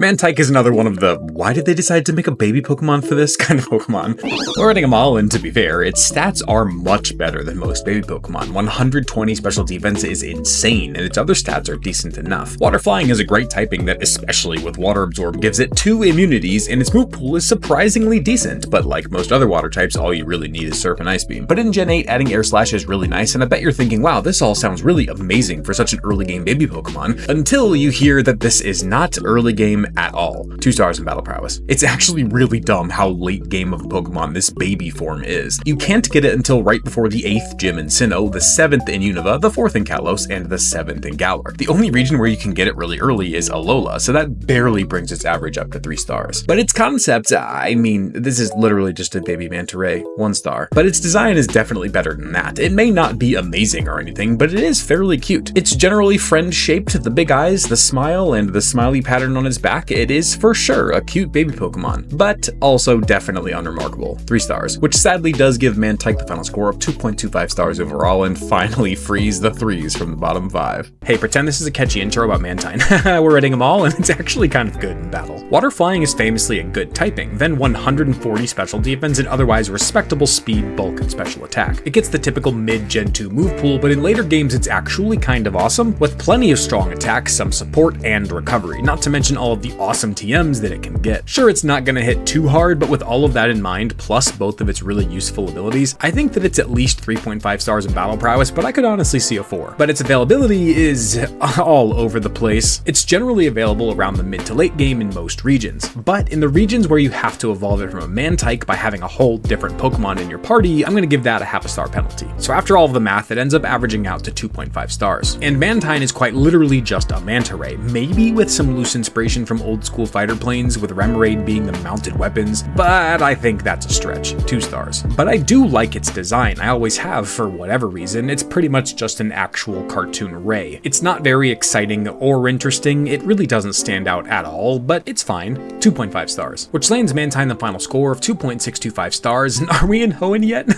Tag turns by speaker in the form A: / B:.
A: Mantyke is another one of the why did they decide to make a baby Pokemon for this kind of Pokemon. Lording them all, and to be fair, its stats are much better than most baby Pokemon. 120 special defense is insane, and its other stats are decent enough. Water Flying is a great typing that, especially with Water Absorb, gives it 2 immunities, and its move pool is surprisingly decent, but like most other water types, all you really need is Surf and Ice Beam. But in Gen 8, adding Air Slash is really nice, and I bet you're thinking, wow, this all sounds really amazing for such an early game baby Pokemon, until you hear that this is not early game at all. 2 stars in battle prowess. It's actually really dumb how late game of a Pokemon this baby form is. You can't get it until right before the 8th gym in Sinnoh, the 7th in Unova, the 4th in Kalos, and the 7th in Galar. The only region where you can get it really early is Alola, so that barely brings its average up to 3 stars. But its concept, I mean, this is literally just a baby manta ray, 1 star. But its design is definitely better than that. It may not be amazing or anything, but it is fairly cute. It's generally friend-shaped, the big eyes, the smile, and the smiley pattern on its back. It is for sure a cute baby Pokemon, but also definitely unremarkable, 3 stars, which sadly does give Mantyke the final score of 2.25 stars overall and finally frees the 3s from the bottom 5. Hey, pretend this is a catchy intro about Mantine. We're rating them all, and it's actually kind of good in battle. Water Flying is famously a good typing, then 140 special defense and otherwise respectable speed, bulk, and special attack. It gets the typical mid-Gen 2 move pool, but in later games it's actually kind of awesome, with plenty of strong attacks, some support, and recovery, not to mention all of the awesome TMs that it can get. Sure, it's not gonna hit too hard, but with all of that in mind, plus both of its really useful abilities, I think that it's at least 3.5 stars in battle prowess, but I could honestly see a 4. But its availability is all over the place. It's generally available around the mid to late game in most regions, but in the regions where you have to evolve it from a Mantyke by having a whole different Pokemon in your party, I'm gonna give that a half a star penalty. So after all of the math, it ends up averaging out to 2.5 stars. And Mantine is quite literally just a manta ray, maybe with some loose inspiration from old school fighter planes, with Remoraid being the mounted weapons, but I think that's a stretch, 2 stars. But I do like its design, I always have for whatever reason. It's pretty much just an actual cartoon ray. It's not very exciting or interesting, it really doesn't stand out at all, but it's fine, 2.5 stars, which lands Mantine the final score of 2.625 stars, and are we in Hoenn yet?